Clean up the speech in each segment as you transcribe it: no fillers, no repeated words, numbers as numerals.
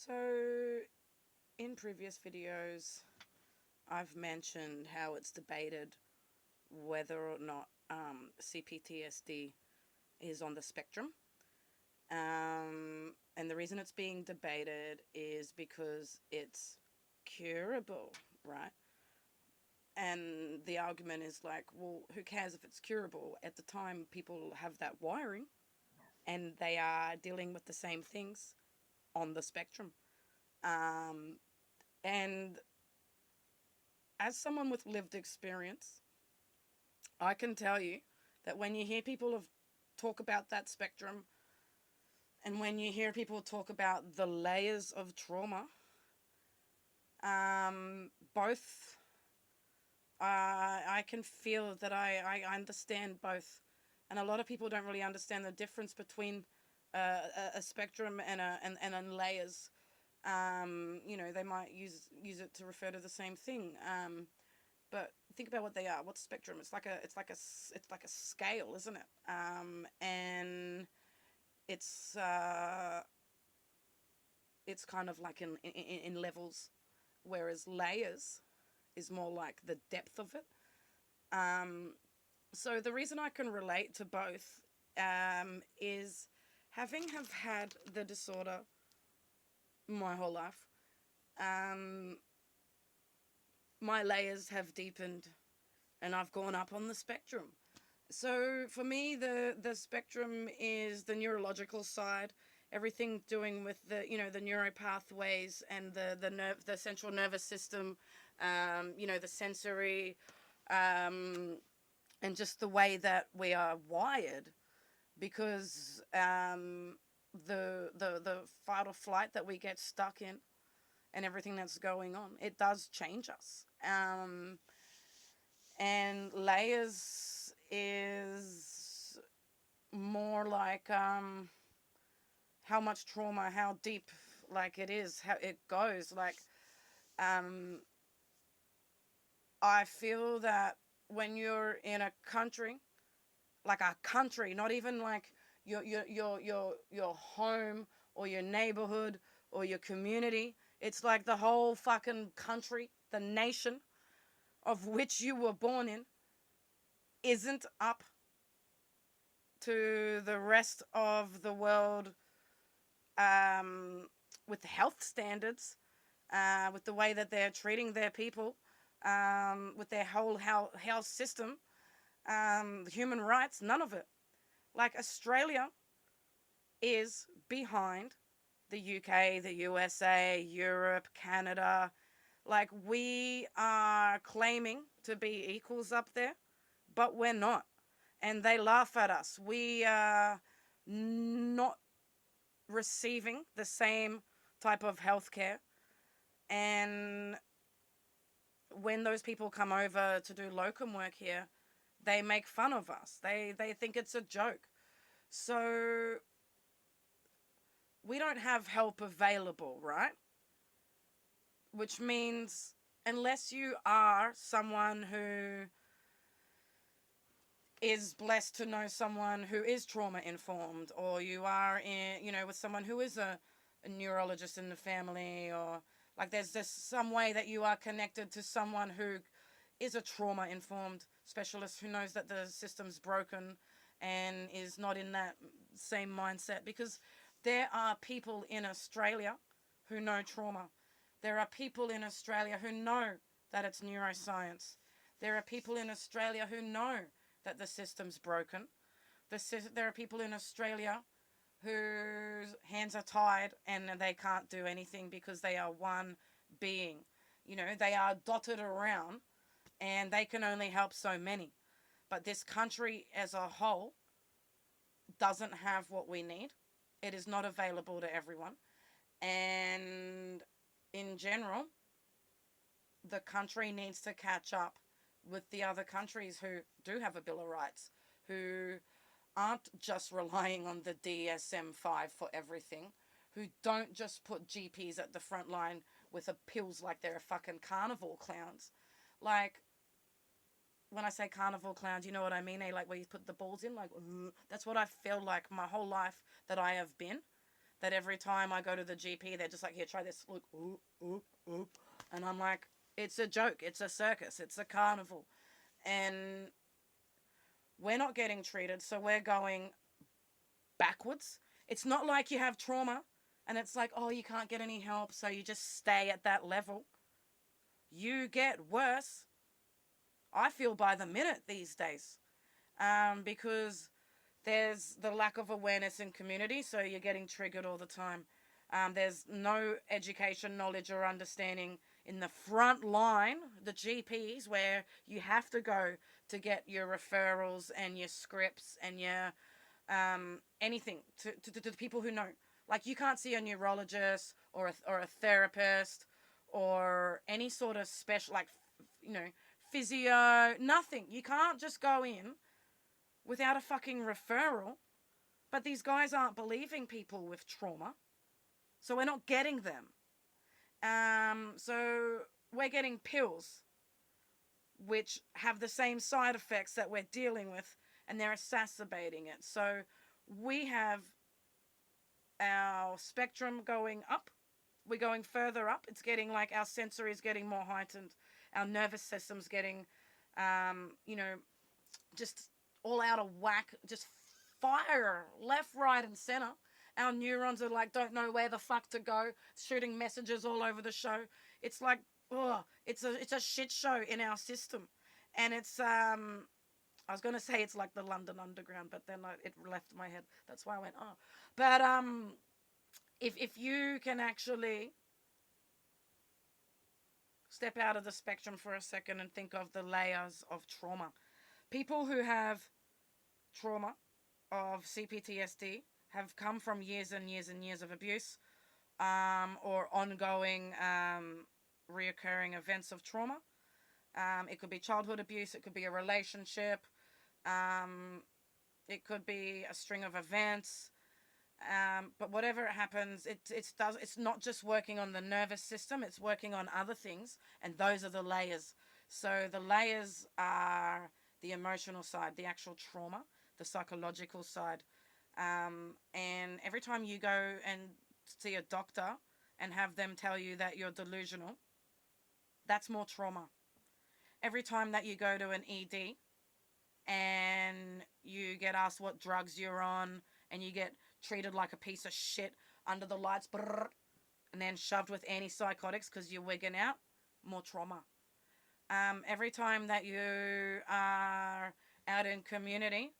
So, in previous videos, I've mentioned how it's debated whether or not C-PTSD is on the spectrum. And the reason it's being debated is because it's curable, right? And the argument is like, well, who cares if it's curable? At the time, people have that wiring and they are dealing with the same things on the spectrum. Um, and as someone with lived experience, I can tell you that when you hear people talk about that spectrum and when you hear people talk about the layers of trauma, both, I can feel that I understand both. And a lot of people don't really understand the difference between a spectrum and layers. They might use it to refer to the same thing. But think about what they are. What's spectrum? It's like a scale, isn't it? And it's it's kind of like in levels, whereas layers is more like the depth of it. So the reason I can relate to both is having have had the disorder my whole life. Um, my layers have deepened, and I've gone up on the spectrum. So for me, the spectrum is the neurological side, everything doing with the neuro pathways and the central nervous system, the sensory, and just the way that we are wired, because the fight or flight that we get stuck in and everything that's going on, it does change us. And layers is more like how much trauma, how deep, like it is, how it goes. Like um, I feel that when you're in a country, like a country, not even like your home or your neighborhood or your community, it's like the whole fucking country, the nation of which you were born in, isn't up to the rest of the world, um, with the health standards, with the way that they're treating their people, with their whole health system, human rights, none of it. Like Australia is behind the UK, the USA, Europe, Canada. Like we are claiming to be equals up there, but we're not. And they laugh at us. We are not receiving the same type of healthcare. And when those people come over to do locum work here, they make fun of us. They think it's a joke. So we don't have help available, right? Which means unless you are someone who is blessed to know someone who is trauma informed, or you are with someone who is a neurologist in the family, or like there's just some way that you are connected to someone who is a trauma informed specialist who knows that the system's broken and is not in that same mindset, because there are people in Australia who know trauma. There are people in Australia who know that it's neuroscience. There are people in Australia who know that the system's broken. There are people in Australia whose hands are tied and they can't do anything because they are one being. They are dotted around and they can only help so many. But this country as a whole doesn't have what we need. It is not available to everyone. And in general, the country needs to catch up with the other countries who do have a Bill of Rights, who aren't just relying on the DSM-5 for everything, who don't just put GPs at the front line with the pills like they're fucking carnival clowns. Like, when I say carnival clowns, you know what I mean? Like where you put the balls in, like, that's what I feel like my whole life that I have been. that every time I go to the GP, they're just like, here, try this. Look, ooh, ooh, ooh. And I'm like, it's a joke. It's a circus. It's a carnival. And we're not getting treated, so we're going backwards. It's not like you have trauma and it's like, oh, you can't get any help, so you just stay at that level. You get worse, I feel, by the minute these days, because there's the lack of awareness in community, so you're getting triggered all the time. There's no education, knowledge, or understanding in the front line, the GPs, where you have to go to get your referrals and your scripts and your anything to the people who know. Like, you can't see a neurologist or a therapist or any sort of special, like, physio, nothing. You can't just go in without a fucking referral. But these guys aren't believing people with trauma, so we're not getting them. So we're getting pills which have the same side effects that we're dealing with, and they're exacerbating it. So we have our spectrum going up. We're going further up. It's getting like our sensory is getting more heightened. Our nervous system's getting, just all out of whack. Just fire left, right, and center. Our neurons are like, don't know where the fuck to go, shooting messages all over the show. It's like, it's a shit show in our system, and it's I was gonna say it's like the London Underground, but then it left my head. That's why I went, oh. But if you can actually step out of the spectrum for a second and think of the layers of trauma, people who have trauma of C-PTSD have come from years and years and years of abuse, or ongoing reoccurring events of trauma. It could be childhood abuse. It could be a relationship. It could be a string of events. But whatever it happens, it's not just working on the nervous system. It's working on other things, and those are the layers. So the layers are the emotional side, the actual trauma, the psychological side. And every time you go and see a doctor and have them tell you that you're delusional, that's more trauma. Every time that you go to an ED and you get asked what drugs you're on and you get treated like a piece of shit under the lights, and then shoved with antipsychotics because you're wigging out, more trauma. Every time that you are out in community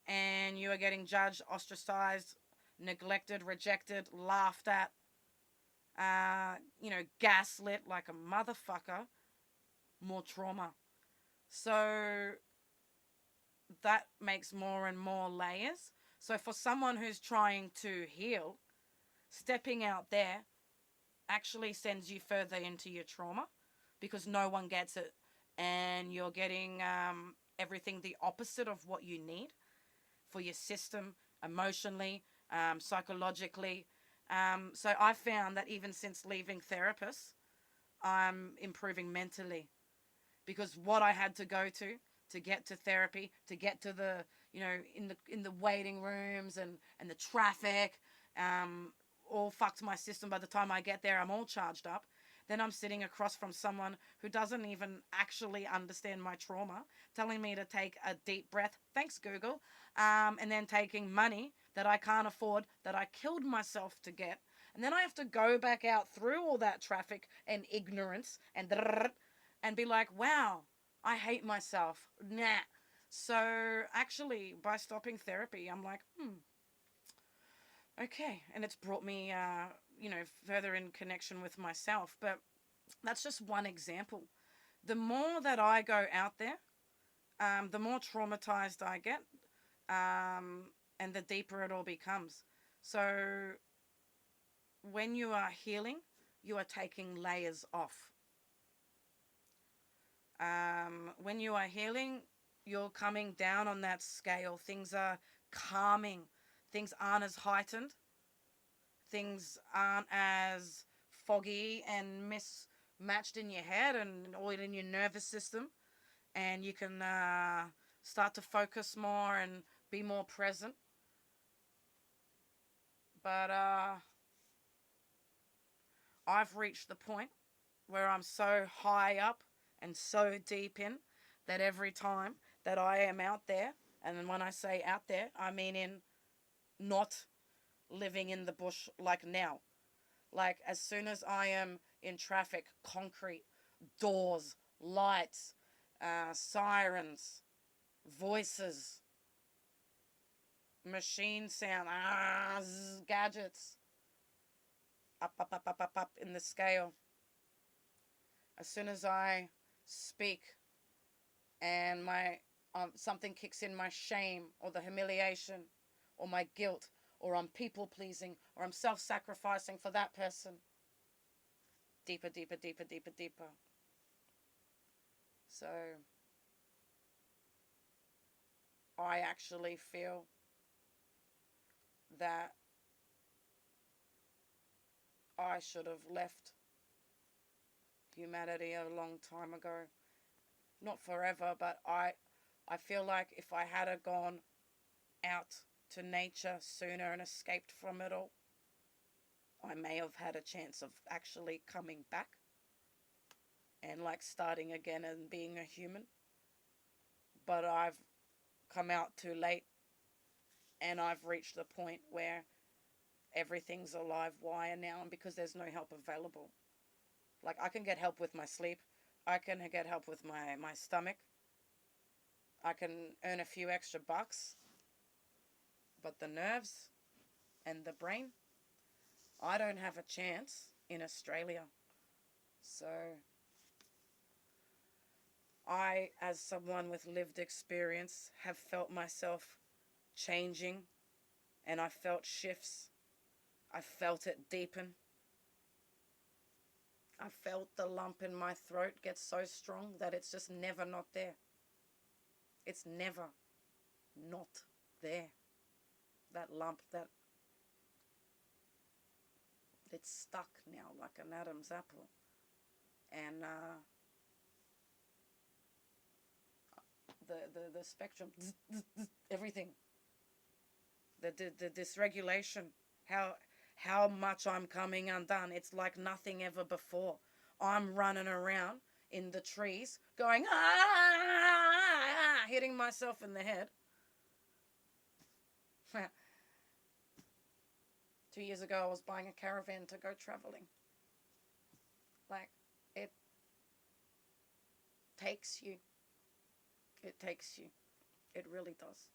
and you are getting judged, ostracized, neglected, rejected, laughed at, gaslit like a motherfucker, more trauma. So that makes more and more layers. So for someone who's trying to heal, stepping out there actually sends you further into your trauma because no one gets it, and you're getting everything the opposite of what you need for your system, emotionally, psychologically. So I found that even since leaving therapists, I'm improving mentally, because what I had to go to get to therapy, to get to the, in the waiting rooms and the traffic, all fucked my system. By the time I get there, I'm all charged up. Then I'm sitting across from someone who doesn't even actually understand my trauma, telling me to take a deep breath, thanks Google, and then taking money that I can't afford, that I killed myself to get. And then I have to go back out through all that traffic and ignorance and be like, wow, I hate myself. Nah. So actually, by stopping therapy, I'm like, okay. And it's brought me, further in connection with myself. But that's just one example. The more that I go out there, the more traumatized I get, and the deeper it all becomes. So when you are healing, you are taking layers off. When you are healing, you're coming down on that scale. Things are calming. Things aren't as heightened. Things aren't as foggy and mismatched in your head and or in your nervous system. And you can start to focus more and be more present. But I've reached the point where I'm so high up and so deep in that every time that I am out there, and when I say out there, I mean in not living in the bush like now. Like as soon as I am in traffic, concrete, doors, lights, sirens, voices, machine sound, gadgets, up in the scale. As soon as I speak and my something kicks in, my shame or the humiliation or my guilt, or I'm people pleasing, or I'm self sacrificing for that person. Deeper, deeper, deeper, deeper, deeper. So I actually feel that I should have left humanity a long time ago. Not forever, but I feel like if I had gone out to nature sooner and escaped from it all, I may have had a chance of actually coming back and like starting again and being a human. But I've come out too late, and I've reached the point where everything's a live wire now, and because there's no help available. Like I can get help with my sleep, I can get help with my stomach, I can earn a few extra bucks, but the nerves and the brain, I don't have a chance in Australia. So I, as someone with lived experience, have felt myself changing, and I felt shifts. I felt it deepen. I felt the lump in my throat get so strong that it's just never not there. It's never not there. That lump, that it's stuck now like an Adam's apple. And the spectrum, everything, the dysregulation, how much I'm coming undone. It's like nothing ever before. I'm running around in the trees going, hitting myself in the head. 2 years ago, I was buying a caravan to go traveling. Like, it takes you. It takes you. It really does.